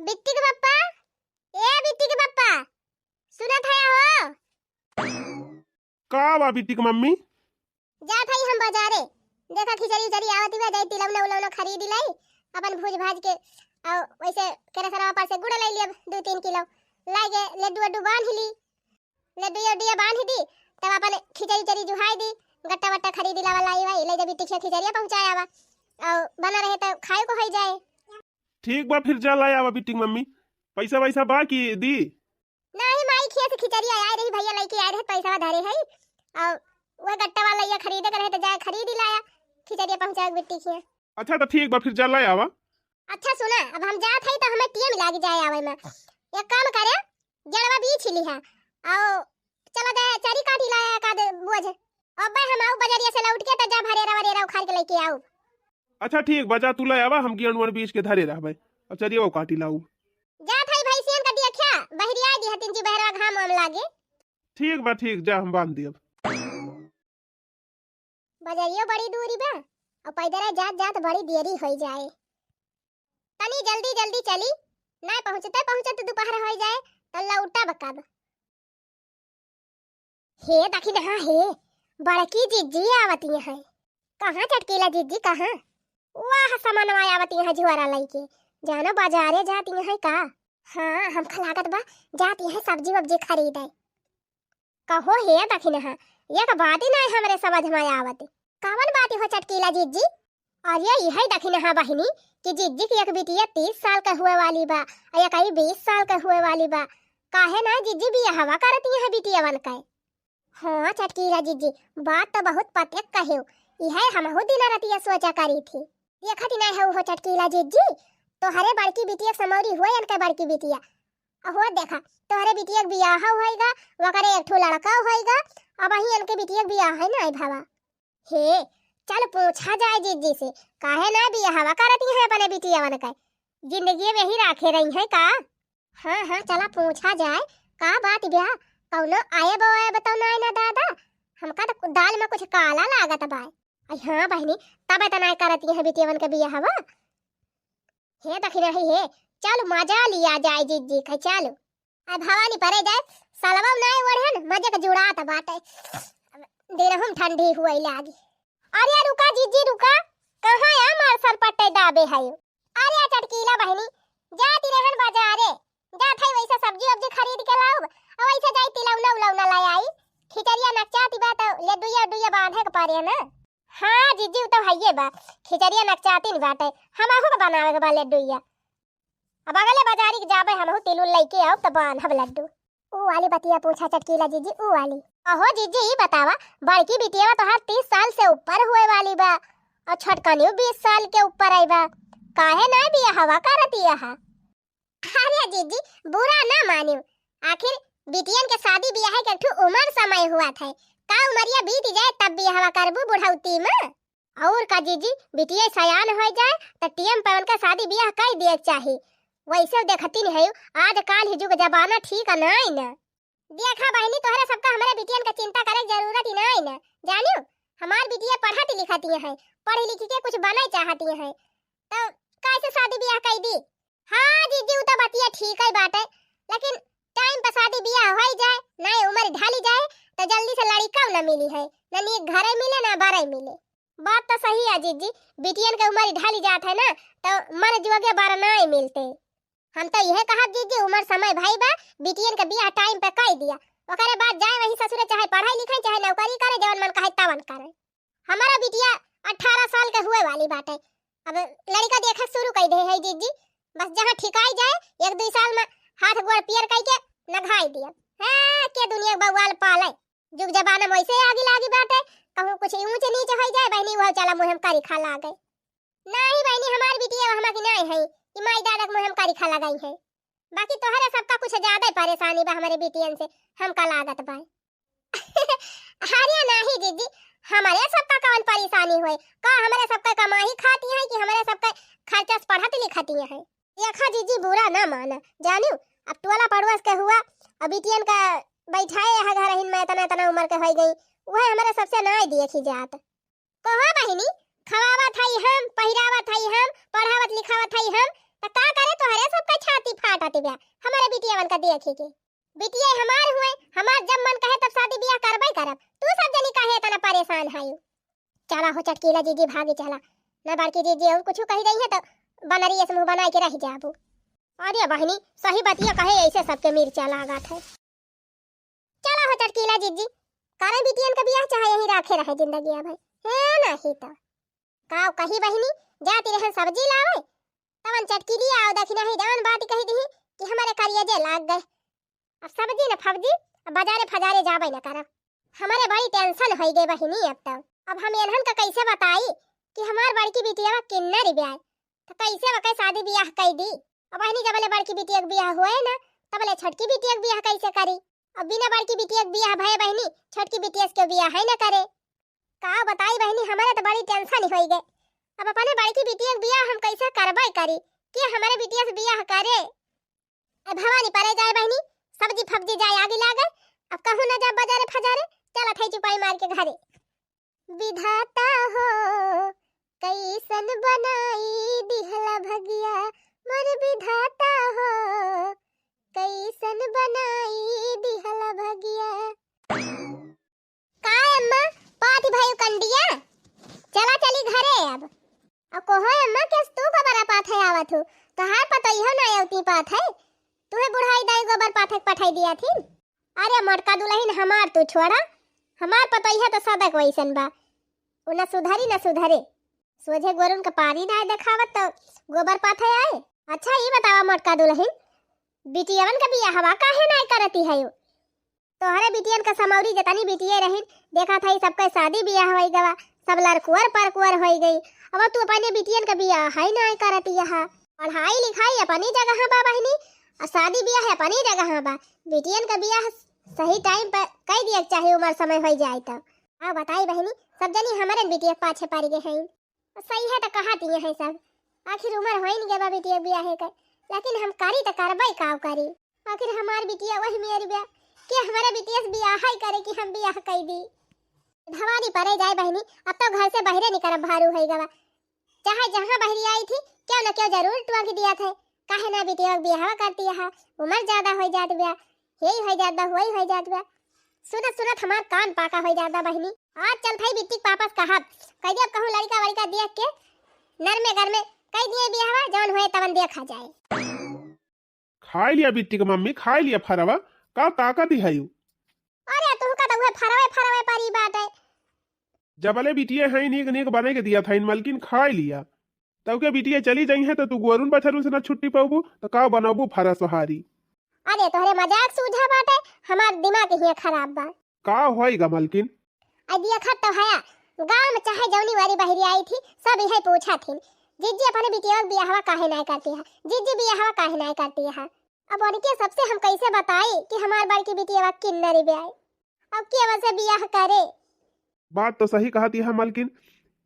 बिट्टी के पप्पा, ए बिट्टी के पप्पा, सुना था हो? का बा बिट्टी के मम्मी? जा था हम बाजारे, देखा खिचड़ी उचड़ी आवती बा, जाई तिलौना उलौना खरीद लाई, अपन भूज भाज के और वैसे केरा सरवा पर से गुड़ ले लिया 2-3 किलो, लागे लड्डू अड्डू बांध ली, लड्डू अड्डू बांध दी, तब अपन खिचड़ी उचड़ी जुहाई दी, गट्टा वट्टा खरीद ला वाला आई ले जा बिट्टी के खिचड़िया पहुंचाया बा, और बना रहे तो खाए को हो जाए। ठीक बा फिर जा लाया बा बिट्टी के मम्मी। पैसा वैसा बा की दी? नहीं माई खिया से खिचड़ी आया रही, भैया लेके आए रहे, पैसा धरे है और वो गट्टा वाला ये खरीदे करे तो जाए खरीद ही लाया, खिचड़ी पहुंचाए बिट्टी के। अच्छा तो ठीक बा फिर जा लाया बा। अच्छा सुना, अब हम जात है तो हमें टीम लाग जाए आवे में, एक काम करे जड़वा बीच ली है और चला दे चारी काटी लाया का दे बोझ, अब भाई हम आऊ बाजारिया से लौट के तो जा भरेरा उखाड़ के लेके आऊ। अच्छा ठीक बजा तू लाया बा, हम गेंडवन बीच के धरे रहबे, अब चलिए वो काटी लाऊ। जात है भाई सेन का दिया क्या बहरिया दी हतिन जी बहरा घाम हम लागे। ठीक बा ठीक, जा हम बांध दियब। बाजारियो बड़ी दूरी बा और पैदल जात जात बड़ी देरी हो जाए, तनी जल्दी जल्दी चली, ना पहुंचते दोपहर हो जाए तो लौटा बकाब। हे देखी ना हे बड़की जीजी आवती है, कहाँ चटकीला जीजी कहाँ? वाह सामानवा आवती है जुआरा लईके, जानो बाजारे जाती है का? हाँ हम खलागत बा जाती है सब्जी वब्जी खरीदे। कहो हे देखी ना ये का बात ही नहीं हमरे समझ में आवती, कवन बात हो चटकीला जीजी? अरे यही देखी ना बहिनी कि जिज्जी की एक बिटिया 30 साल का हुए वाली बा और एक 20 साल का हुए वाली बा, काहे ना जिज्जी भी हवा करती है बिटिया बन के। हाँ चटकीला जिज्जी बात तो बहुत पतेक कहे, यह हम दिन रातिया सोचा करी थी, देखती नहीं है वो चटकीला जिज्जी तोहरे बड़की बिटिया समौरी हुए इनके बड़की बिटिया हो, देखा तोहरे बिटिया बियाह होएगा, वकरे एक ठो लड़का होएगा, अब वही इनके बिटिया बियाह है ना भावा। हे चल पूछा जाए जीजी से, काहे ना भी हवा करती है अपने बिटिया बन के, जिंदगी में ही राखे रही है का? हाँ चला पूछा जाए का बात ब्याह कौनो आए बोए बताओ ना दादा, हमका तो दाल में कुछ काला लागत बा। हाँ बहनी तब इतना करती है बिटिया बन के बियाह हवा। हे देखी रही है, चल मजा लिया जाए जीजी का, चलो अब भवानी परे जाए सलवा नहीं ओढ़न मजे का जुड़ात बाटे, दिन हम ठंडी हुई लागी। अरे रुका जीजी रुका, कहाँ है मार सर पट्टे दाबे है? अरे चटकीला बहनी जाती रहन बाजारे, जात है वैसे सब्जी वब्जी खरीद के लाऊ और वैसे जाई तिलौना उलौना लाई आई, खिचड़िया नकचाती बा तो लड्डूया बांधे के पारे ना। हाँ जीजी तो हइये बा, खिचड़िया नकचाती न बाटे, हमहु के बनावे के बा लड्डूया, अब अगले बाजारी के जाबे हमहु तिलुल लेके आऊ त बांधब लड्डू। ओ वाली बतिया पूछा चटकीला जीजी, ओ वाली अहो जीजी ही बतावा बड़की बिटिया तो हर 30 साल से ऊपर हुए वाली बा और छटकनियो 20 साल के ऊपर आई बा, काहे ना बिया हवा करती है? अरे जीजी बुरा ना मानियो, आखिर बिटियन के शादी बियाह के ठू उम्र समय हुआ था, का उमरिया बीत जाए तब बिया हवा करबू बुढ़ौती में? और का जीजी बिटिया सयान हो जाए तो टीएम पवन का शादी बियाह कर दिए चाहिए, वैसे देखती नहीं है आजकल ही जुग जमाना ठीक है नहीं ना। देखा बहनी तोहरे सबका हमारे बिटियन का चिंता करे जरूरत ही नहीं ना, जानियो हमार बिटिया पढ़ती लिखती है, पढ़ी लिखी के कुछ बनना चाहती है, तो कैसे शादी ब्याह कर दी? हाँ जीजी तो बतिया ठीक है बात है, लेकिन टाइम पर शादी ब्याह हो जाए ना उम्र ढाली जाए तो जल्दी से लड़का न मिली है, ना नी घर मिले ना बारह मिले। बात तो सही है जीजी, बिटियन के उम्र ढाली जात है ना तो मर जुगे बारह नहीं मिलते। हम तो यह कहा जीजी उम्र समय भाई बा, बिटियन का बियाह टाइम पे कर दिया, ओकरे बाद जाए वही ससुरे, चाहे पढ़ाई लिखाई चाहे नौकरी करे, जवन मन कहे तवन करे। हमारा बिटिया 18 साल के हुए वाली बात है, अब लड़का देखा शुरू कर दे है जीजी, बस जहाँ ठिकाई जाए 1-2 साल में हाथ गोड़ पियर करके नघाई दिया है के दुनिया बवाल पाले, जुग जमाना में वैसे आगे लागी बात है, कहूँ कुछ ऊंच नीचे हो जाए बहनी वो चला मुहम करी खा ला गए। नहीं बहनी हमारी बिटिया हमारी नहीं है कि माई दादा मुहम करी खा लगाई है, बाकी तोहरे सबका कुछ ज्यादा परेशानी बा हमारे बिटियन से, हमका लागत बा। अरे नहीं जीजी हमारे सबका कौन परेशानी होए का, हमारे सबका कमाई खाती है कि हमारे सबका खर्चा पढ़ती लिखती है? देखा जीजी बुरा ना माना, जानियो अब टोला पड़ोस के हुआ अब बिटियन का बैठाए है घर हिन में इतना उम्र के हो गई, वह हमारे सबसे नहीं देखी जात। कहा बहिनी खवावत हई हम, पहिरावत हई हम, पढ़ावत लिखावत हई हम, तो का करे तोहरे सबका छाती बाट आते ब्याह हमारे बिटिया वन का देखे के बिटिया हमार हुए हमार जब मन कहे तब शादी ब्याह करबे करब तू सब जनी काहे इतना परेशान है चला हो चटकीला जीजी भागे चला ना बड़की जीजी और कुछ कही रही है तो बनरी ऐसे मुंह बना के रह जाबू अरे बहनी सही बतिया कहे ऐसे सबके मिर्चा लागत है चला हो चटकीला जीजी करे बिटियन का ब्याह चाहे यही रखे रहे जिंदगी भाई है ना ही तो काव कही बहनी जाती रहे सब्जी लावे तवन चटकीली आओ दखिना ही जान बात कही दी कि हमारे करियजे लाग गए अब सब्जी न फब्जी अब बाजारे फजारे जाबे न करब हमारे बड़ी टेंशन हो गई बहनी अब हम एनहन का कैसे बताई कि हमार बड़की बिटिया किन्नर ब्याह तो कैसे वके शादी ब्याह कई दी अब बहनी जबले बड़की बिटिया के ब्याह हुए ना तबले छोटकी बिटिया के ब्याह कैसे करी अब बिना बड़की बिटिया के ब्याह भय बहनी छोटकी बिटिया के ब्याह है न करे का बताई बहनी हमारे तो बड़ी टेंशन हो गई अब अपने बड़की बिटिया के ब्याह हम कैसे करबे करी कि हमारे बिटिया से ब्याह करे अब भवानी परे जाए बहनी सब्जी फब्जी जाए आगे लागे अब कहूं ना जा बाजारे फजारे चला थे चुपाई मार के घरे विधाता हो कैसन बनाई दिहला भगिया मोर विधाता हो कैसन बनाई दिहला भगिया का अम्मा पाती भाई कंडिया चला चली घरे अब कोहो अम्मा के तू का बड़ा पाथ है आवत हो तो हार पता इहो ना आवती पाथ है तुहे बुढ़ाई दाई गोबर पाथक पठाई दिया थी अरे मटका दुल्हन हमार तू छोड़ा हमार पता है तो सदक वैसन बा उ न सुधरी न सुधरे सोझे गोरुन का पानी ना देखावत तो गोबर पाथे आए अच्छा ये बतावा मटका दुल्हन बिटियन का बियाह हवा काहे ना करती है तोहरे बिटियन का समौरी जतनी बिटिये रहिन देखा था सबका शादी बियाह होई गवा सब लड़कुअर परकुअर होई गई अब तू अपने बिटियन का बियाह है ना करती है पढ़ाई लिखाई अपनी जगह बा बहनी और शादी ब्याह है अपनी जगह बा बिटियन का ब्याह सही टाइम पर कई दिया चाहे उम्र समय हो जाए तो आ बताई बहनी सब जनी हमारे बिटिया पाछे पारी गए हैं सही है तो कहा दिए हैं सब आखिर उम्र हो नहीं गया बिटिया ब्याह है लेकिन हम करी तो करबे काव करी आखिर हमार बिटिया वही मेरी ब्याह कि हमारे बिटिया से ब्याह ही करे कि हम ब्याह कई दी भवानी परे जाए बहनी अब तो घर से बहरे निकल भारू है गवा चाहे जहाँ बहरी आई थी क्यों न क्यों जरूर टुआ दिया था काहे ना बिटिया ब्याह करती है उम्र ज्यादा हो जात ब्याह यही हो जाता हुई हो जात ब्याह सुनत सुनत हमार कान पाका हो जाता बहनी आज चल भाई बिट्टी पापस कहा कह दिया कहूं लड़का वड़का देख के नर में घर में कह दिए ब्याह जौन होए तवन देखा जाए खा लिया बिट्टी का मम्मी खा लिया फरवा का ताकत ही है अरे तू का तो हुए फरवे परी बात है जबले बिटिया है नीक नीक बने के दिया था इन मलकिन खा लिया तब के बिटिया चली जाई है तो तू गोरुन बछरू से ना छुट्टी पाबू तो का बनाबू फरा सोहारी अरे तोहरे मजाक सूझा बाटे हमार दिमाग ही खराब बा का होएगा मलकिन आई दिया खत तो हया गांव में चाहे जौनी वाली बहरी आई थी सब यही पूछा थी जीजी अपने बिटिया का ब्याह काहे ना करती है जीजी ब्याह काहे ना करती है अब उनके सबसे हम कैसे बताई कि हमार बड़की बिटिया किन्नरी ब्याह अब की वजह से ब्याह करे बात तो सही कहती है मलकिन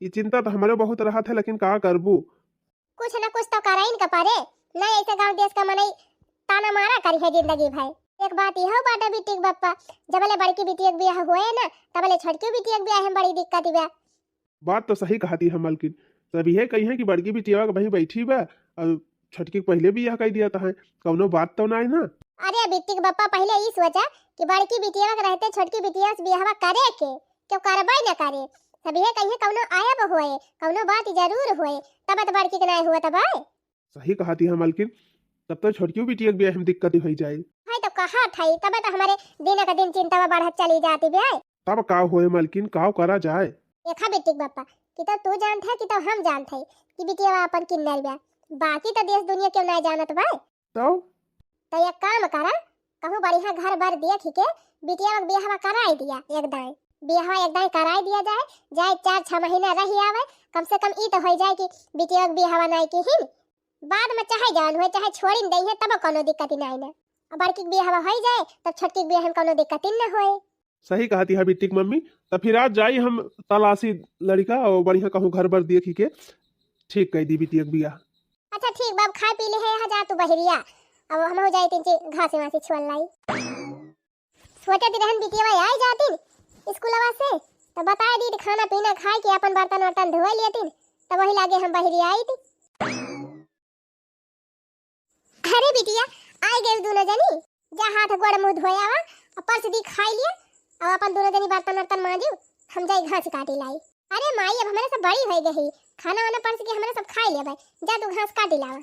ये चिंता तो हमारे बहुत रहा था लेकिन का करबू कुछ न कुछ तो कराइन का पारे नहीं ऐसे गांव देश का मनई ताना मारा करी है जिंदगी भाई एक बात यह बाटा बिटिया बप्पा जबले बड़की बिटिया के ब्याह हुए ना तबले छोटकी बिटिया के ब्याह में बड़ी दिक्कत बा बात तो सही कहती है मलकिन तभी है कही है कि बड़की बिटिया वहीं बैठी बा और छोटकी पहले भी यह कह दिया था कौनो बात तो ना है ना अरे बिट्टी बप्पा पहले ही सोचा कि बड़की बिटिया के रहते छोटकी बिटिया से ब्याह करे के क्यों करबे न करे सभी है कहीं कौनो आयब हुए कौनो बात जरूर हुए तब तो बड़की के नहीं हुआ तब सही कहती है मलकिन तब तो छोटकी बिटिया के ब्याह में दिक्कत हो जाए है तो कहा था तब तो हमारे दिन का दिन चिंता में बढ़त चली जाती बे तब का होए मलकिन का करा जाए देखा बिट्टी बप्पा कि तो तू जानता है कि तो हम जानते हैं कि बिटिया अपन किन्नर ब्याह बाकी तो देश दुनिया क्यों नहीं जानत बा तो एक काम करा कहूं बढ़िया घर भर देख के बिटिया के ब्याह कराई दिया एकदम ब्याह एकदम कराई दिया जाए 4-6 महीना रही आवे कम से कम ई तो हो जाए कि बिटिया के ब्याह नहीं की ही बाद में चाहे जान हो चाहे छोड़ी न दई है तब कोनो दिक्कत नहीं ना अब बड़की के ब्याह हो जाए तब छोटकी के ब्याह में कोनो दिक्कत न होए सही कहती है बिट्टी की मम्मी तो फिर आज जाई हम तलाशी लड़का और बढ़िया कहूं घर भर देखी के ठीक कह दी बिटिया के ब्याह अच्छा ठीक बाब खा पी ले है जा तू बहरिया अब हम हो जाए तीन घास वासी छोड़ लाई सोचे ती रहन बिटिया आई जाती स्कूलवा से तो बता दी खाना पीना खाए के अपन बर्तन वर्तन धोए लेती तो वही लागे हम बहरी आई थी अरे बिटिया आई गई दोनों जनी, जा हाथ गोड़ मुंह धोया आवा और पर्स दी खाई लिया और अपन दोनों जनी बर्तन वर्तन मांजू, हम जाई घास काटे लाई। अरे माई अब हमारे सब बड़ी हो गई, खाना वाना पर्स के हमारे सब खाई लिया भाई, जा तू घास काटे लावा।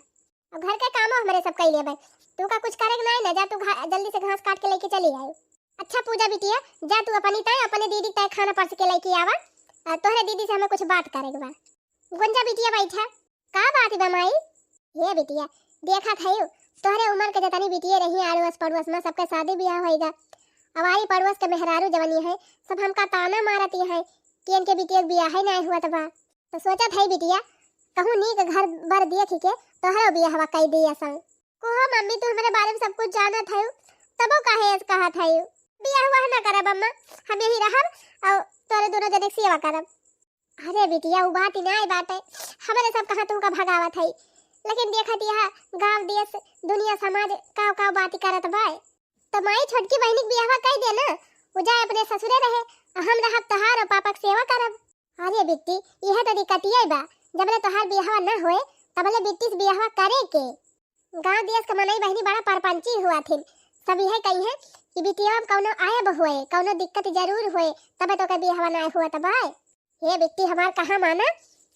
अब घर के काम हमारे सब कर लिया भाई, तू का कुछ करेगा नहीं ना, जा तू जल्दी से घास काट के लेके चली आई। अच्छा पूजा बिटिया जा तू अपनी ताई अपने दीदी ताई खाना पर्स के लेके आवा, और तोहरे दीदी से हमें कुछ बात करेगा बा। गुंजा बिटिया बैठा, का बात बा माई? ये बिटिया देखा था तोहरे उम्र के जतनी बिटिया रही आड़ोस पड़ोस में सबके शादी ब्याह होएगा, हमारी पड़ोस के मेहरारू जवनी है सब हमका ताना मारती है कि इनके बिटिया के ब्याह ही नहीं हुआ तबा। तो सोचा था बिटिया कहूँ नी के घर भर दिए के तोहरा ब्याह हवा कई दिया संग को मम्मी तू हमारे बारे में सब कुछ जाना था तबो काहे ऐसे कहा था ब्याह हुआ ना करब अम्मा, हम यही रहब और तोरे दोनों जने सेवा करब। अरे बिटिया वो बात ही नहीं बात है, हमारे सब कहा तुमका भगावत है, लेकिन देखा दिया गांव देश दुनिया समाज का बात करत भाई। तो माई छोटकी बहनी के ब्याह कह दे ना, वो जाए अपने ससुरे रहे और हम रहब तहार और पापा की सेवा करब। अरे बिट्टी यह तो दिक्कत ये बा, जबले तोहार ब्याह न होए तबले बिट्टी से ब्याह करे के। गांव देश के मनई बहनी बड़ा परपंची हुआ थी, सब यह कही है कि बिटिया कौनो आयब होए कौनो दिक्कत जरूर होए तबे तो का ब्याह ना हुआ तब भाई। ये बिट्टी हमार कहा माना,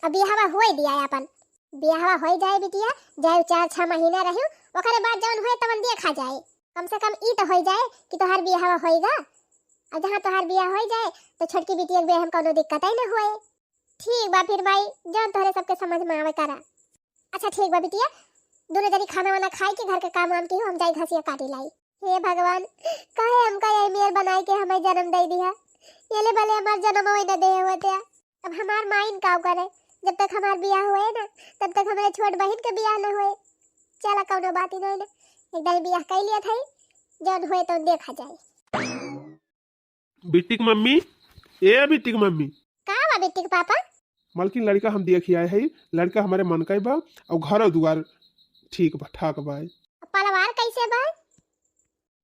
अब ब्याह होए दिया अपन ब्याह हो जाए बिटिया, जाए 4-6 महीना रही ओकरे बाद जौन होए तवन देखा जाए, कम से कम ई तो हो जाए कि तोहार ब्याह होएगा, और जहाँ तोहार ब्याह हो जाए तो छोटकी बिटिया के ब्याह में कोनो दिक्कत ही ना होए। ठीक बा फिर भाई जौन तोहरे सबके समझ में आवे करा। अच्छा ठीक बा बिटिया दोनों जनी खाना वाना खाई के घर के काम वाम की हम जाए घसिया काटे लाई। हे भगवान काहे हमका ये मेल बनाई के हमें जन्म दे दिया, ये ले भले हमार जन्म होए न दे होते। अब हमार माइन का करे, जब तक हमार ब्याह हुए ना तब तक हमारे छोट बहन के ब्याह न हुए। चला कौनो बात ही नहीं ना, एकदम ब्याह कर लिया था जौन हुए तो देखा जाए। बिट्टी की मम्मी, ए बिट्टी की मम्मी का बा बिट्टी के पापा? मालकिन लड़का हम देख आए है, लड़का हमारे मन का बा और घर दुआर ठीक बा ठाक बा। परिवार कैसे बा?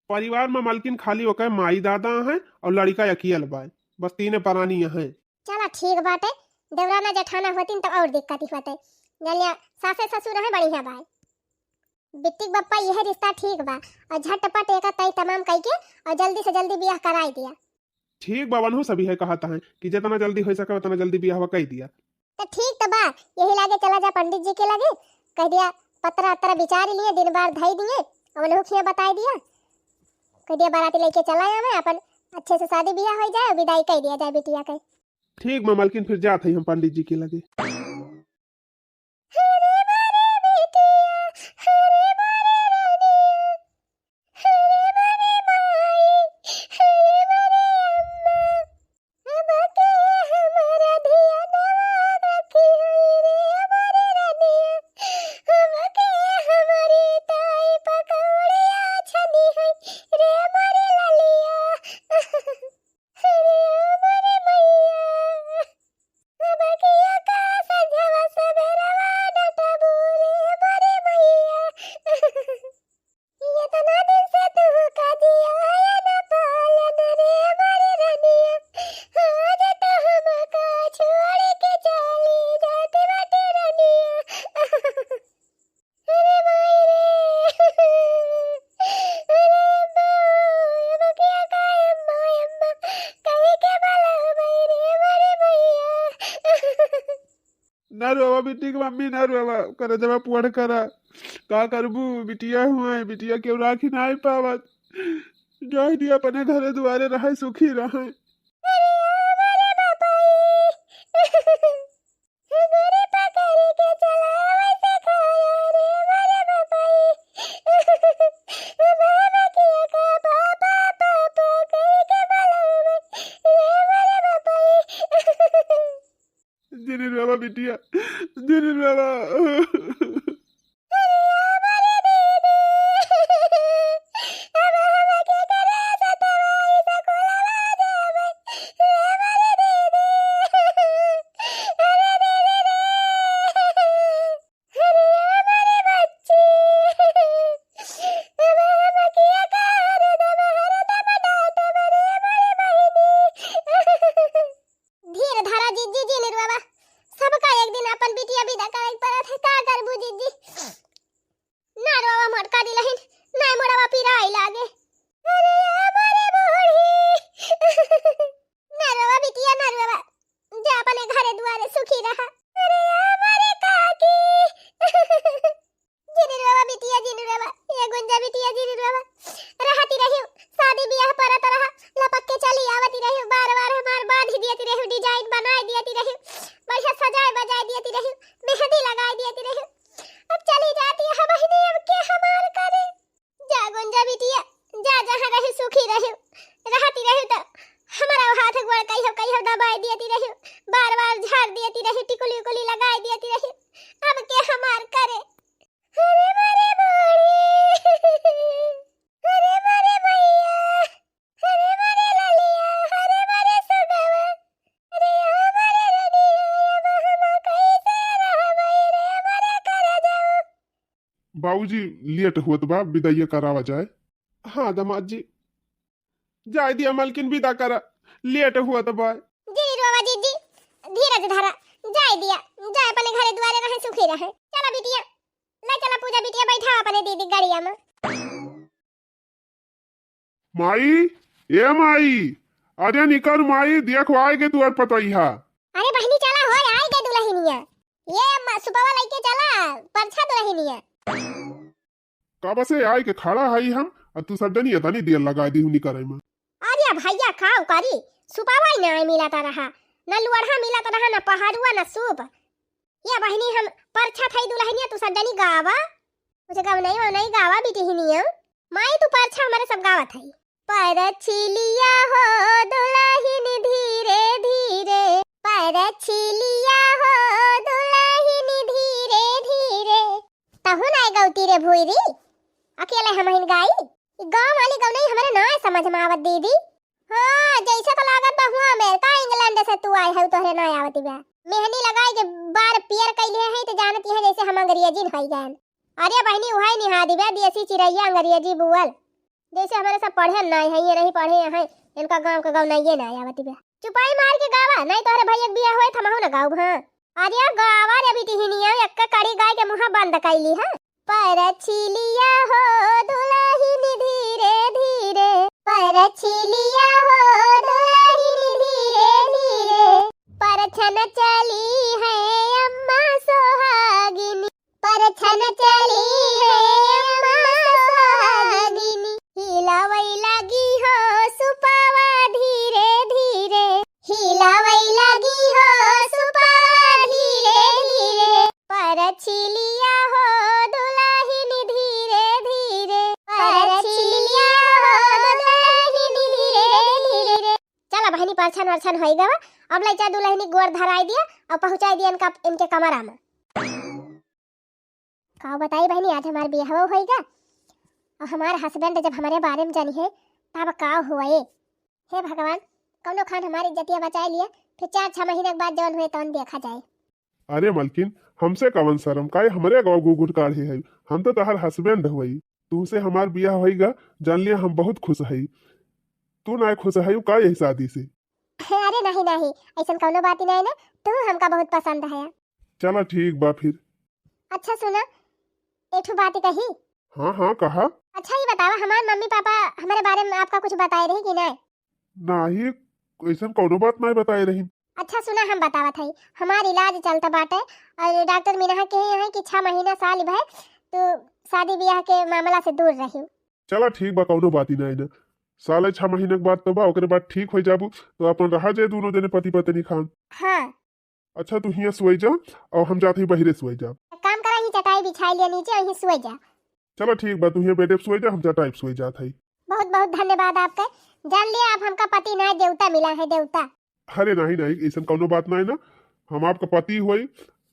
परिवार में मालकिन खाली ओकर माई दादा है और लड़का अकेल बा, बस 3 प्राणी है। चला ठीक बाटे, देवराना जेठाना होतिन तो और दिक्कत ही होते, जलिया सासे ससुर है बढ़िया बा। बिट्टी बप्पा यह रिश्ता ठीक बा और झटपट एक तय तमाम कई के और जल्दी से जल्दी ब्याह कराई दिया। ठीक बा वनहु सभी है कहता है कि जितना जल्दी हो सके उतना जल्दी ब्याह कर दिया। तो ठीक तो बा यही लागे चला जा पंडित जी के लगे, कह दिया पत्रा अतरा विचार लिए दिन बार धई दिए और उन्हें बता दिया, कह दिया बाराती लेके चला आवे अपन अच्छे से शादी ब्याह हो जाए और विदाई कर दिया जाए बिटिया के। ठीक बा मालकिन फिर जात है हम पंडित जी के लगे। ना रोवा बिट्टी की मम्मी ना रोवा कर जब पढ़ करा का करबू बिटिया हुआ बिटिया क्यों राखी ना पावत, जो दिया अपने घरे दुआरे रहे सुखी रहे। दिनी बाबा बिटिया दिनी बाबा धीर धारा जी जी जी निर्वाबा सबका एक दिन अपन बिटिया विदा करे गुंजा बिटिया जी बाबा रहती रही शादी ब्याह परत रहा लपक के चली आवती रही बार बार हमार बांध दियती रही डिजाइन बनाए दियती रही बढ़िया सजाए बजाए दियती रही मेहंदी लगाए दियती रही अब चली जाती है बहिनी अब क्या हमार करे जा गुंजा बिटिया जा जहां रही सुखी रही रहती रही तो हमारा हाथ गोड़ कहियो दबाई दियती रही बार बार झाड़ दियती रही टिकुली उकुली लगाए दियती रही अब के हमार करे अरे मारे बूढ़ी अरे मारे मैया अरे मारे ललिया अरे मारे सुगवा अरे हमारे रनिया अब हम कैसे रहबै रे मारे कर जाओ। बाबूजी लेट हुत बा विदाई करावा जाए। हाँ दामाद जी जाए दिया मालकिन विदा करा लेट हुआ तो बा। जी बाबा जी धीरज धरा जाए दिया जाए अपने घरे द्वारे रहे सुखी रहे चला बिटिया ले चला पूजा बिटिया बैठा अपने दीदी गाड़िया में। माई ए माई अरे निकर माई देखो आए के तुअर पतइहा। अरे बहनी चला हो आई गए दुल्हनिया ये सुपवा लेके चला परछा दुल्हनिया कब से आए के खड़ा हई हम और तू सब डनी तनी देर लगा दी हुनी करे में। अरे भैया खाओ करी सुपवा ही ना मिलाता रहा न लुअढ़ा मिलाता रहा न पहाड़ुआ न सूप ये बहनी हम परछा थई दुल्हनिया तू सब डनी गावा मुझे गाव नहीं गावा बेटी हिनिया माई तू परछा हमारे सब गावत हई परछिलिया हो दुल्हन धीरे धीरे परछिलिया हो दुल्हन धीरे धीरे तहु ना गौती रे भूरी अकेले हम हिन गाई गांव वाली गाँव नहीं हमारे ना समझ में आवत दीदी। हाँ जैसे तो लागत बा हुआ अमेरिका इंग्लैंड से तू आए है तोहरे ना आवत बा मेहंदी लगाई के बार पियर कइले है तो जानती है जैसे हम अंग्रेजी होई गए। अरे बहनी उहाई निहा दिबे देसी चिरैया अंग्रेजी बुअल जैसे हमारे सब पढ़े ना है ये नहीं पढ़े है इनका गांव का गाँव नहीं ना आवत बा चुपाई मार के गावा नहीं तोहरे भैया बिया होए थमहु ना गाँव। हां अरे गावा रे बेटी हिनिया एक कड़ी गाय के मुंह बंद कइली है परछिलिया हो दुल्हन धीरे धीरे परछिलिया हो दुल्हन धीरे धीरे परछन चली है अम्मा सोहागिनी परछन चली है अम्मा सोहागिनी हिलावई लगी हो सुपावा धीरे धीरे हिलावई लगी हो सुपावा धीरे धीरे परछिलिया हो परछन वर्छन होई गवा अब लइचा दुल्हनी गोर धराई दिया और पहुंचाई दिया इनके कमरा में। का बताई बहनी आज हमार बियाह होईगा और हमार हस्बैंड जब हमारे बारे में जानी है तब का हुए हे भगवान कौनो खान हमारी इज्जतिया बचाए लिया फिर 4-6 महीने के बाद जौन हुए तौन देखा जाए। अरे मलकिन हमसे कवन शर्म काहे हमरे गाँव गुगुट काढ़े है हम तो तहर हस्बैंड हुई तुमसे हमार बियाह होईगा जान लिया हम बहुत खुश हई तू ना खुश है का यही शादी से। अरे नहीं ऐसा कौनो बात ही नहीं ना तू हमका बहुत पसंद है। चलो ठीक बा फिर। अच्छा सुना एक बात कही। हाँ कहा। अच्छा ये बतावा हमारे मम्मी पापा हमारे बारे में आपका कुछ बताए रही कि नहीं? नहीं ऐसा कौनो बात नहीं बताए रही। अच्छा सुना हम बतावत हई हमार इलाज चलता बाटे और डॉक्टर मीना के है कि 6 महीना साल भर तो शादी ब्याह के मामला से दूर रही। चलो ठीक बा कौनो बात ही नहीं ना साले 6 महीने के बाद तो बा ओकरे बाद ठीक हो जाबू तो अपन रहा जाए दोनों जने पति पत्नी खान। हाँ अच्छा तू हियां सोई जा और हम जाते ही बहिरे सोई जा। काम करा ही चटाई बिछाई लिया नीचे और ही सोई जा। चलो ठीक बा तू हियां बेडे सोई जा हम चटाई सोई जात हई। बहुत बहुत धन्यवाद आपका जान लिया आप हमका पति नहीं देवता मिला है देवता। अरे नहीं ऐसा कौनो बात नहीं ना हम आपका पति हुई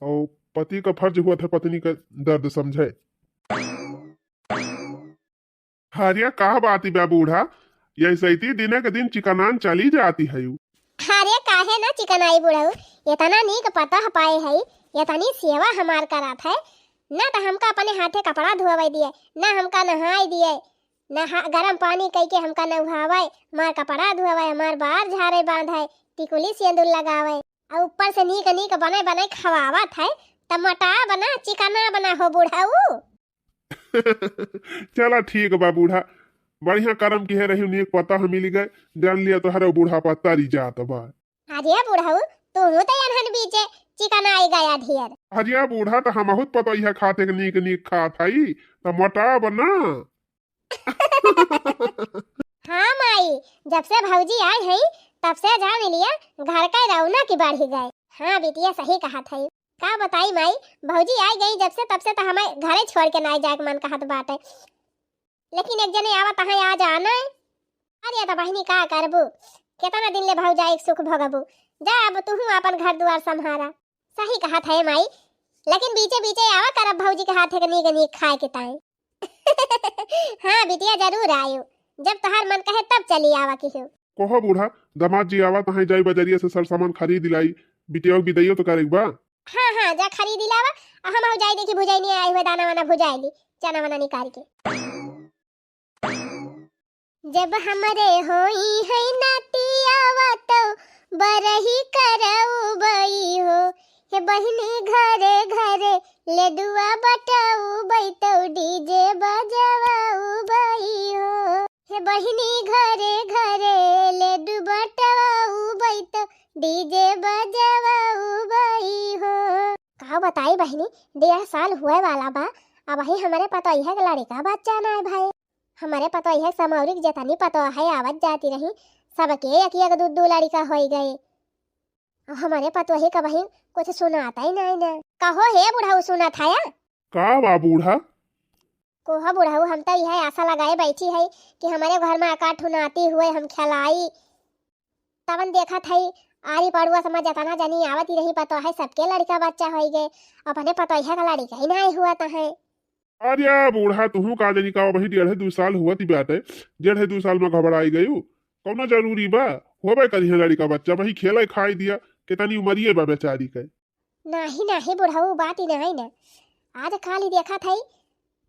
और पति का फर्ज हुआ था पत्नी का दर्द समझे। हरिया कहा बाती बा बूढ़ा ये सैती दिन के दिन चिकनान चली जाती है। अरे काहे ना चिकनाई बुढ़ऊ इतना नीक पता पाए है इतनी सेवा हमार करात है ना तो हमका अपने हाथे कपड़ा धोवे दिए ना हमका नहाई दिए ना गरम पानी कई के हमका नहावे मार कपड़ा धोवे हमार बार झाड़े बांधे टिकुली सिंदूर लगावे और ऊपर से नीक नीक बने बने खवावत है टमाटा बना चिकना बना हो बुढ़ऊ। चला ठीक बा बूढ़ा बढ़िया कर्म की है रही नीक पता हम मिल गए जान लिया तो हर बूढ़ा पता री जात बा। अरे बुढ़ऊ तू तो यहन बीचे चिकन आई गया ढेर। अरे बूढ़ा तो हम बहुत पता है खाते के नीक नीक खात हई तो मोटा बना हाँ माई, जब से भौजी आई है तब से जा मिलिया घर का रौनक की बढ़ गए। हाँ बिटिया सही कहा था। का बताई माई, भौजी आई गई जब से तब से तो हमें घरे छोड़ के ना जाए मन कहत बाटे। लेकिन एक जने आवत है आ जाना है। अरे तो बहनी का करबू, कितना दिन ले भौजाई सुख भोगबू। जा अब तू अपन घर द्वार संभारा। सही कहा था माई, लेकिन बीचे बीचे आवा करब भौजी के हाथ के नीक खाए के ताई। हाँ बिटिया जरूर आयो, जब तहार मन कहे तब चली आवा की हो। कहो बूढ़ा दामाद जी आवा तहां जाई बजरिया से सर सामान खरीद दिलाई, बिटिया को बिदाइयो तो करेक बा। हाँ हाँ जा खरीद लावा, हम हो जाई देखी भुजाई नहीं आई हुए दाना वाना भुजाई ली चना वना निकाल के। जब हमरे होई है नातियावा तो बरही करऊ बई हो। हे बहिनी घरे घरे ले दुआ बटाऊ बैतौ डीजे बजाऊ बई हो। हे बहिनी घरे घरे ले दुआ बटाऊ बैतौ डीजे बजाऊ बई हो। का बताई बहिनी, 1.5 साल हुए वाला बा। अब ही हमारे पता है कि लड़का बच्चा ना है भाई। हमारे पता है समौरिक जतनी पता है आवत जाती रही सबके एक दो लड़का हो गए। हमारे पता है कभी कुछ सुनाता ही नहीं ना। कहो हे बुढ़ाऊ सुना था या का बा बूढ़ा? कोहा बुढ़ाऊ, हम तो यह आशा लगाए बैठी है कि हमारे घर में आकाश ठुनाती हुए हम खिलाई। तवन देखा था आरी पड़ुआ समझ जाता जानी आवत ही रही पता है सबके लड़का बच्चा हो गए। अपने पता है का लड़का ही नहीं हुआ तो है। अरे बूढ़ा तुहू का जानी का वही 1.5-2 साल हुआ थी बात है। 1.5-2 साल में घबराई गई कौना जरूरी बा होबे करी है लड़का बच्चा, वही खेला खाई दिया कितनी उमरिए बा बेचारी के। नहीं नहीं बुढ़ाऊ बात ही नहीं ना। आज खाली देखा था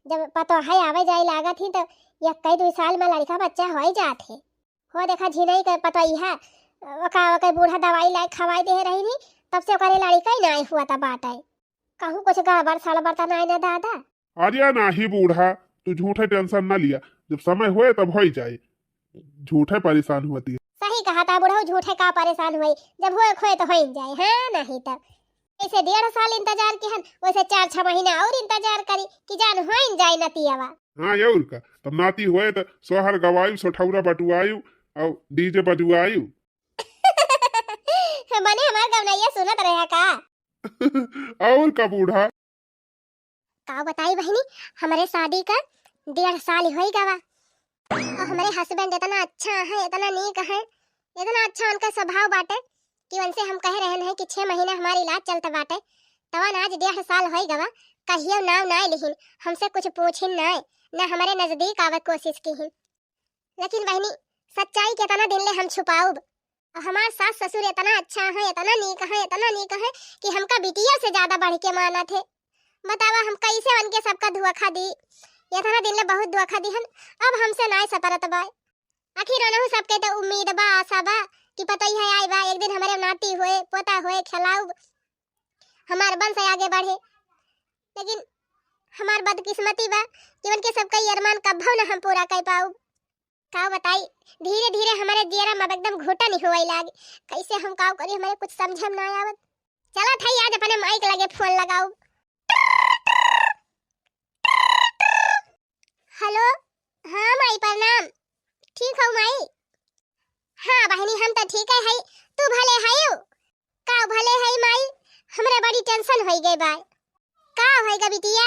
जब पता है आवे जाए लागत ही तो 1-2 साल में लड़का बच्चा हो जाते हो। देखा झिनई के पता ही है वका बूढ़ा दवाई लाई खवाई दे रही थी तब से करे लड़का ही नहीं हुआ था बात है। कहूँ कुछ गड़बड़ सड़बड़ तो नहीं ना दादा। अरे नहीं बूढ़ा तू झूठे टेंशन ना लिया, जब समय होए तब हो ही जाए, झूठे परेशान होती है। सही कहा था बुढ़ाऊ, झूठे का परेशान हुई, जब होए खोए तो हो ही जाए। हाँ नहीं तब ऐसे 1.5 साल इंतजार की हन वैसे 4-6 महीना और इंतजार करी कि जान हो ही जाए नतियावा। हाँ और का तब नाती हुए तो सोहर गवायु सोठौरा बटुआयु और डीजे बजुआयु। मने हमार गवनैया सुनत रहा का। और का बूढ़ा का बताई बहनी, हमारे शादी का 1.5 साल हो गवा और हमारे हस्बैंड इतना अच्छा है, इतना नेक है, इतना अच्छा उनका स्वभाव बाटे कि उनसे हम कह रहे हैं कि 6 महीना हमारी इलाज चलता बाटे। तवन आज 1.5 साल हो गवा कहियो नाव ना लिहिन, हमसे कुछ पूछिन ना, न हमारे नजदीक आवे कोशिश की। लेकिन बहनी सच्चाई के इतना दिन ले हम छुपाऊब। हमार सास ससुर इतना अच्छा है, इतना नेक है, इतना नेक है कि हमका बिटिया से ज्यादा बढ़ के माना थे। बतावा हम कैसे बन के सबका धोखा दी। इतना दिन ले बहुत धोखा दिहन, अब हमसे ना सपरत बा। आखिर उन्हें सबके तो उम्मीद बा आशा बा कि पता ही है आई बा एक दिन हमारे नाती हुए पोता हुए खिलाऊ हमार वंश आगे बढ़े। लेकिन हमार बदकिस्मती बा कि उनके सबका अरमान कभी न हम पूरा कर पाऊ। का बताई धीरे धीरे हमारे जेरा में एकदम घुटन ही होए लागे। कैसे हम काव करी हमारे कुछ समझ में ना आवत। चला थाई आज अपने माइक लगे फोन लगाऊ। हेलो हाँ माई प्रणाम। ठीक हो माई? हाँ बहनी हम तो ठीक है, तू भले है का? भले है माई, हमरे बड़ी टेंशन हो गई बा। का होएगा बिटिया?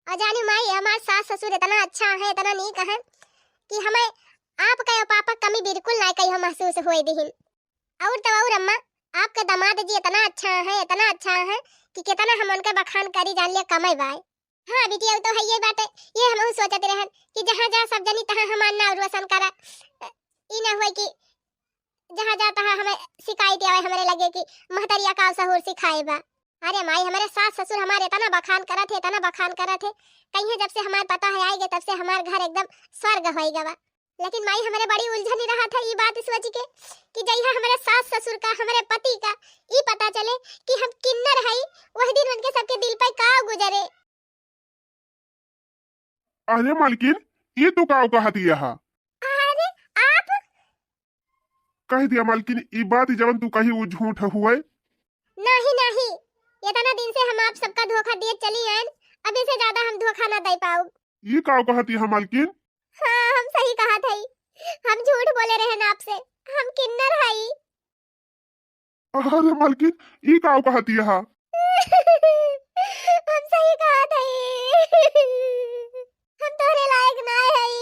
अजानी माई हमार सास ससुर इतना अच्छा है, इतना नीक है कि हमें आपका और पापा कमी बिल्कुल ना कहीं महसूस होए दिहिन। और तो और अम्मा आपका दामाद जी इतना अच्छा है कि कितना हम उनका बखान करी जान लिया कमाई बाय। हाँ बिटिया तो है ये बात है, ये हम सोचते रहन कि जहाँ जा सब जनी तहाँ हमार नाम रोशन करा। ई ना हुए कि जहाँ जा तहाँ हमें शिकायत आवे हमारे लगे कि महतरिया का सहूर सिखाए बा। अरे माई हमारे सास ससुर हमारे इतना बखान करा थे, इतना बखान करा थे, कहीं जब से हमारे पता है आएगा तब से हमार घर एकदम स्वर्ग हो गया। लेकिन माई हमारे बड़ी उलझन रहा था ये बात इस वजह के कि जहाँ हमारे सास ससुर का हमारे पति का ये पता चले कि हम किन्नर है, वही दिन उनके सबके दिल पर का गुजरे। अरे मालकिन ये तो का कहती है? अरे आप कह दिया मालकिन ये बात जवन तू कही वो झूठ हुए। नहीं नहीं, इतना दिन से हम आप सबका धोखा दिए चली आए, अब इससे ज्यादा हम धोखा ना दे पाऊ। ये का कहती है मालकिन? हम झूठ बोले रहन आपसे, हम किन्नर हई। अरे मालकिन ई का कहती है? हम सही कहा था, हम तोरे लायक ना हई,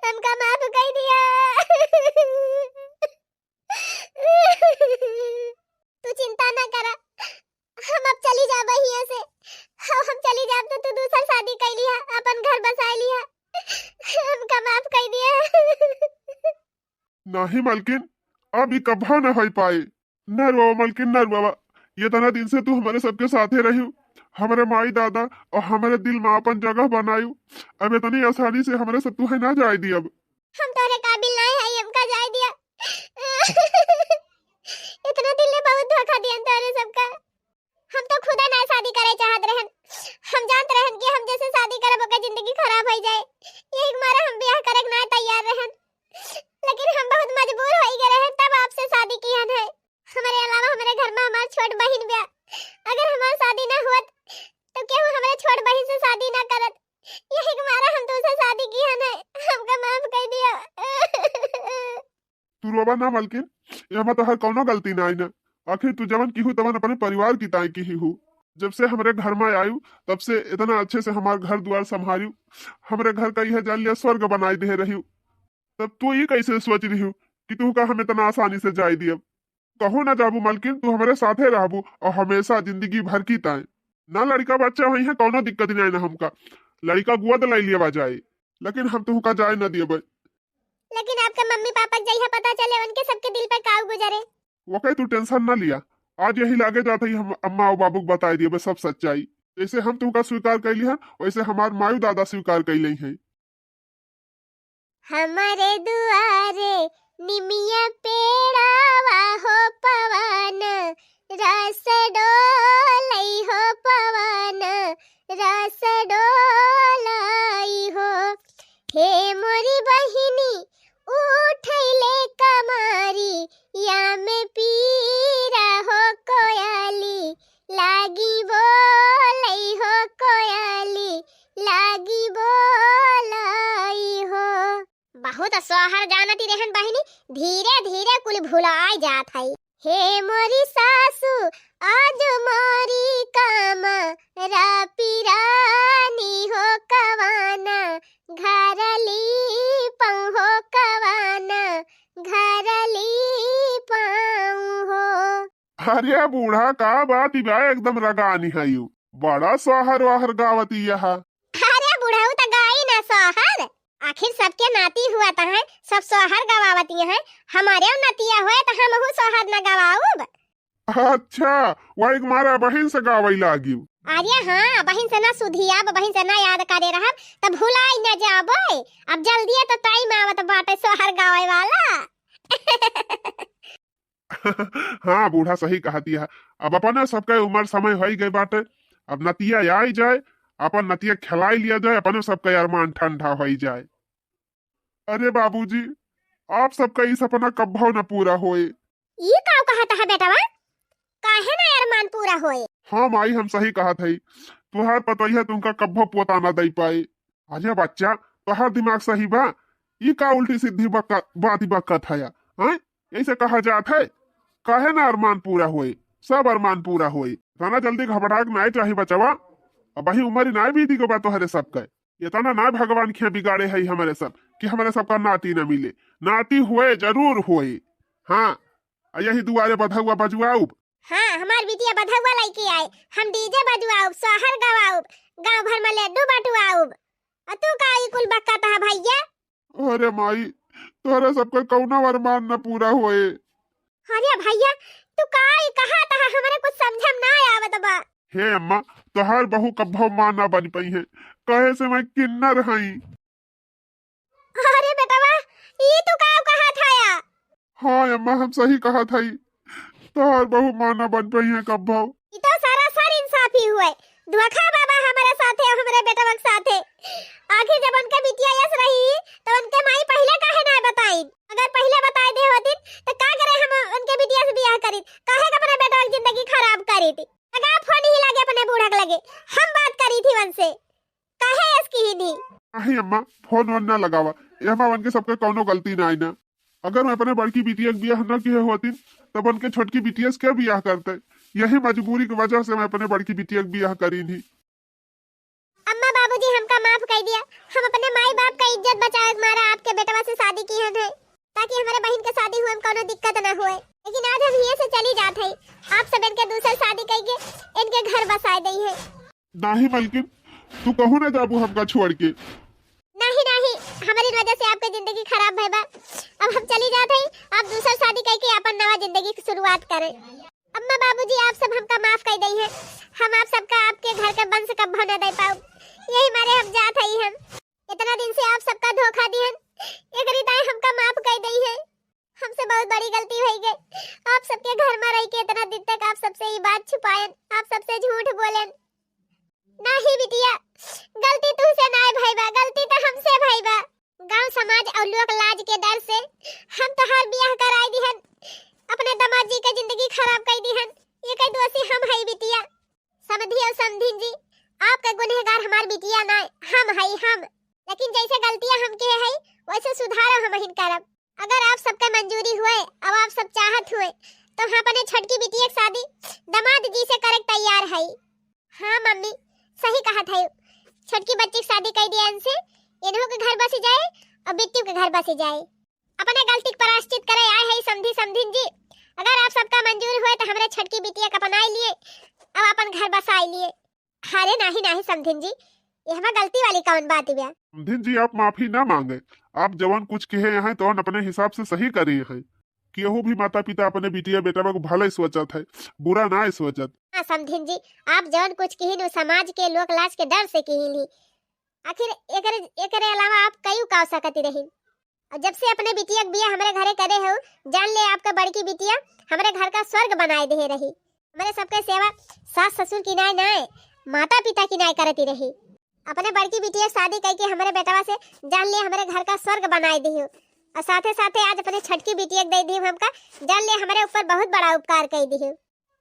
हमका माफ कर दिया। तू चिंता ना करा, हम अब चली जाब यहाँ से। हम चली जाब तो तू दूसर शादी कर लिया, अपन घर बसा लिया, हमका माफ कर दिया। नहीं मालकिन, अब ई कभा न हो पाए। न रो मालकिन, न रो। ये तना दिन से तू हमारे सबके साथे रही, हमारे माई दादा और हमारे दिल में अपन जगह बनायू। अब इतनी आसानी से हमारे सब तू है ना जाए दी। अब हम तोरे काबिल नहीं है, हमका जाए दिया। इतना दिल ने बहुत धोखा दिया तोरे सबका। हम तो खुदा ना शादी करे चाहत रहन, हम जानत रहन कि हम जैसे शादी करब ओकर जिंदगी खराब हो जाए, यही मारा हम ब्याह करे ना तैयार रहन। लेकिन हम बहुत मजबूर हो गए रहन, तब आपसे शादी किया है। हमारे अलावा हमारे घर में हमारी छोट बहन भी, अगर हमारी शादी ना हुआ तो क्यों हमारे छोट बहन से शादी ना करत, यही मारा हम तुझसे शादी किया है। हमका माफ कर दिया। तू रोबा ना मालकिन, यहाँ तो हर कौनो गलती ना आई ना। आखिर तू जवन की हूँ तवन अपने परिवार की ताई की ही हूँ। जब से हमारे घर में आयु तब से इतना अच्छे से हमारे घर द्वार संभालू, हमारे घर का यह जालिया स्वर्ग बनाई दे रही हूँ। तब तू ये कैसे सोच रही हूँ कि तू का हम इतना आसानी से जाए दी? अब कहो ना जाबू मालकिन, तू हमारे साथे रहबू और हमेशा जिंदगी भर की ताए। ना लड़का बच्चा वही है, कौनो दिक्कत नहीं ना। हमका लड़का गोद लाई लिया जाए, लेकिन हम तू का जाए न दिए। लेकिन आपके मम्मी पापा जइहा पता चले उनके सबके दिल पर काऊ गुजरे। वो कहे तू टेंशन ना लिया, आज यही लागे जाता ही हम अम्मा और बाबू को बताई दिए सब सच्चाई। जैसे हम तुमका स्वीकार कर लिया वैसे हमार मायू दादा स्वीकार कर ली है। हमारे दुआरे निमिया पेड़ावा हो पवन, रस डोलई हो पवन, रस डोलई हो। हे मोरी बहिनी उठैले कमारी, या में पीरा हो कोयली, लागी बोलई हो कोयली, लागी बोलई हो। बहुत सोहर जानती रहन बहिनी, धीरे धीरे कुल भुलाई जात हई। हे मोरी सासू आज मोरी काम रानी हो कवाना, घरली पंहो कवाना, घरली पंहो। अरे बूढ़ा का बात ही बा, एकदम रगानी है यू। बड़ा सोहर वाहर गावती यहाँ। अरे बुढ़ाऊ तो गाई ना सोहर, आखिर सबके नाती हुआ तो है, सब सोहर गवावती हैं। हमारे नतिया हुए तो हम सोहर न गवाऊब। अच्छा, वही मारा बहन से गावई लागी। अरे हाँ, बहन से ना सुधिया, बहन से ना याद करे रहब तब भुलाई न जाबे। अब जल्दी तो टाइम आवत बाटे सोहर गावे वाला। हाँ बूढ़ा सही कहती है। अब अपन सबके उम्र समय हो गई बाटे, अब नतिया आई जाए, अपन नतिया खिलाई लिया जाए, अपन सबका अरमान ठंडा हो जाए। अरे बाबूजी, आप सबका ये सपना कब न पूरा होए? ये काऊ कहता है बेटावा, काहे ना अरमान पूरा होए? हाँ माई, हम सही कहा था। तुहार पतोहिया तुमका कब्बो पोता ना दे पाए। अरे बच्चा, तुहार दिमाग सही बा, ये का उल्टी सीधी बात बकत है? ऐसे कहा जात है, काहे ना अरमान पूरा होए? सब अरमान पूरा होए। तना जल्दी घबराहट ना चाहिए बचवा। अब वही उम्र ना बीती को बात हरे सबका। ये तना ना भगवान खे बिगाड़े है हमारे सब कि हमारे सबका नाती न मिले। नाती हुए जरूर हुए। हाँ, यही दुआरे बधा हुआ बजुआऊ। हाँ, हमार बिटिया बधुआ लइकी आए, हम डीजे बजवाऊब, सोहर गवाऊब, गांव भर में लड्डू बटवाऊब। तू का ई कुल बक्का है भैया? अरे माई, तोरे सबका कौना अरमान न पूरा होए। अरे भैया, तू का ई कहा ता हमारे कुछ समझम ना आवत बा। हे अम्मा, तोहार बहू कब्बो मां ना बन पई है, कहे से मैं किन्नर हई। अरे बेटवा, ई तू का कहा था या? हाँ अम्मा, हम सही कहा था। तोहार बहू मां ना बन पई है कब्बो। ई तो सारा सर इंसाफी हुए। धोखा बाबा हमारे साथे और हमारे बेटवा के साथे। आखिर जब उनके बिटिया यस रही तो उनके माई पहले काहे ना बताई? अगर पहले बताई दे होती तो का करे हम उनके बिटिया से ब्याह करी? काहे का अपने बेटवा की जिंदगी खराब करी थी? लगा फोन ही लगे अपने बूढ़ा के लगे, हम बात करी थी उनसे, काहे इसकी ही नहीं। नहीं अम्मा, फोन वोन ना लगावा, एमा वन के सबके कौनो गलती ना आई ना। अगर मैं अपने बड़की बिटिया के बियाह न किए होती तब उनके छोटकी बिटिया से क्या बियाह करते। यही मजबूरी की वजह से मैं अपने बड़की बिटिया के बियाह करी नहीं। अम्मा बाबूजी हमका माफ कर दिया। हम अपने माई बाप का इज्जत बचाए मारा आपके बेटवा से शादी की है ताकि हमारे बहन के शादी हुए में कोनो दिक्कत ना हुए। लेकिन आज हम यहाँ से चली जाते हैं, आप सब इनके दूसरे शादी करके इनके घर बसाए दी है। नहीं मलकिन, तू कहू ना जाबू हमका छोड़ के। नहीं नहीं, हमारी वजह से आपकी जिंदगी खराब है बा। अब हम चली जाते हैं, आप दूसरा शादी करके अपन नवा जिंदगी की शुरुआत करें। अम्मा बाबूजी आप सब हमका माफ कर दी है। हम आप सबका आपके घर का वंश कब्बो न दे पाओ, यही मारे हम जात है। हम इतना दिन से आप सबका धोखा दिहन, एक रिदाई हमका माफ कर दी है। हमसे बहुत बड़ी गलती हो गई। आप सबके घर में रह के इतना दिन तक आप सबसे ये बात छुपायन, आप सबसे झूठ बोलन। नहीं बिटिया, गलती तुझसे ना है भाईबा, गलती तो हमसे भाईबा। गांव समाज और लोक लाज के डर से हम तोहार ब्याह कराई दिहन, अपने दामाद जी की जिंदगी खराब कर दिहन। ये कई दोषी हम है बिटिया। समझी और समझिन जी, आपका गुनहगार हमार बिटिया ना हम है हम। लेकिन जैसे गलतियां हम के है वैसे सुधारो हम हिन करब। अगर आप सबका मंजूरी हुए, अब आप सब चाहत हुए तो हम अपने छोटकी बिटिया की शादी दामाद जी से करे तैयार है। हाँ मम्मी सही कहा था। छोटकी बच्ची की शादी कर दिया इनसे, इन्हों के घर बस जाए और बिट्टू के घर बस जाए। अपने गलती का प्रायश्चित करे आए है समझी समझिन जी। अगर आप सबका मंजूर हुए तो हमारे छोटकी बिटिया का अपनाए लिए अब अपन घर बसाए लिए। अरे नहीं नहीं समझिन जी, ये हमारी गलती वाली कौन बात है। समधिन जी आप माफी ना मांगे, आप जवान कुछ कहे हैं तो अपने हिसाब से सही करे हैं। केहू भी माता पिता अपने बिटिया बेटा को भले सोचत है, बुरा ना सोचत। हाँ समधिन जी, आप जवन कुछ कही समाज के लोक लाज के डर से कही। आखिर एकरे अलावा आप कई का सकती रही। और जब से अपने बिटिया बिया हमारे घरे करे हो, जान ले आपका बड़की बिटिया हमारे घर का स्वर्ग बनाए दे रही। हमारे सबके सेवा सास ससुर की नाय नाय माता पिता की नाय करती रही। अपने बड़की बिटिया शादी करके हमारे बेटवा से जान ले हमारे घर का स्वर्ग बनाए दी हो। और साथे साथे आज अपने छटकी बिटिया दे दी हमका, जान ले हमारे ऊपर बहुत बड़ा उपकार कर दी हो।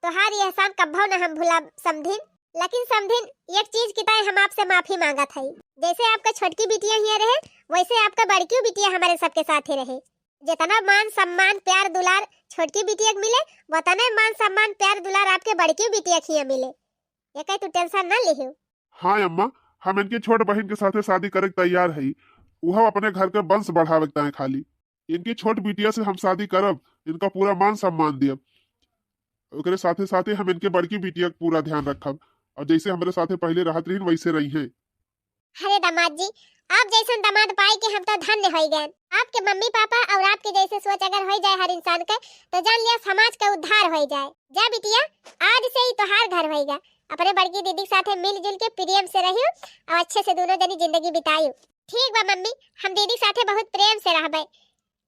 तो हार ये एहसान कब्बो न हम भुला समधिन। लेकिन समधिन एक चीज की ताई हम आपसे माफी मांगा था। जैसे आपका छोटकी बिटिया ही रहे वैसे आपका बड़की बिटिया हमारे सबके साथ ही रहे। जितना मान सम्मान प्यार दुलार छोटकी बिटिया मिले, उतना मान सम्मान प्यार दुलार आपके बड़की बिटिया की मिले। ये कहीं तू टेंशन ना लियो। हाँ अम्मा, हम इनकी छोट बहन के साथे शादी करे तैयार है। वह अपने घर के वंश बढ़ावे है। खाली इनकी छोट बिटिया से हम शादी करब, इनका पूरा मान सम्मान दियब। ओकरे साथे साथे हम इनके बड़की बिटिया का पूरा ध्यान रखब और जैसे हमारे साथे पहले रहत रही वैसे रही है। अरे दामाद जी, आप जैसे दामाद पाई के हम तो धन्य हो गए। आपके मम्मी पापा और आपके जैसे सोच अगर हो जाए हर इंसान के तो जान लिया समाज का उद्धार हो जाए। जा बिटिया, आज से ही तोहार घर होएगा। अपने बड़की दीदी के साथ मिलजुल के प्रेम से रहियो और अच्छे से दोनों जनी जिंदगी बिताइयो। ठीक बा मम्मी, हम दीदी साथे बहुत प्रेम से रहबे।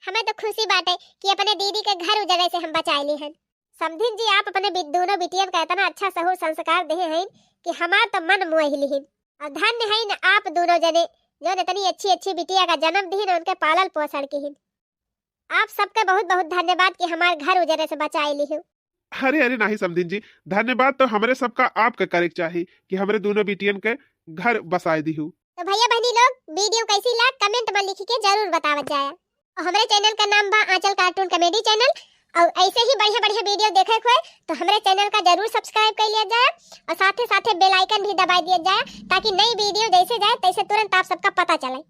हमें तो खुशी बात है कि अपने दीदी के घर उजड़े से हम बचाए ली हैं। समधिन जी आप अपने दोनों बिटियन का इतना अच्छा सहूर संस्कार दे हैं कि हमार तो मन मोह लिहिन। और धन्य है न आप दोनों जने जो इतनी अच्छी अच्छी बिटिया का जन्म दी न उनके पालल पोषण की। आप सबका बहुत बहुत धन्यवाद कि हमारे घर उजड़े से बचाए ली। अरे अरे नहीं समधिन जी, धन्यवाद तो हमारे सबका आपका करे चाहिए कि हमारे दोनों बिटियन के घर बसाए दी हूँ। तो भैया बहनी लोग वीडियो कैसी लगा कमेंट में लिख के जरूर बतावत जाए। और हमारे चैनल का नाम बा आंचल कार्टून कॉमेडी चैनल। और ऐसे ही बढ़िया बढ़िया वीडियो देखे हुए तो हमारे चैनल का जरूर सब्सक्राइब कर लिया जाए और साथ ही बेल आइकन भी दबा दिया जाए ताकि नई वीडियो जैसे जाए तैसे तुरंत आप सबका पता चले।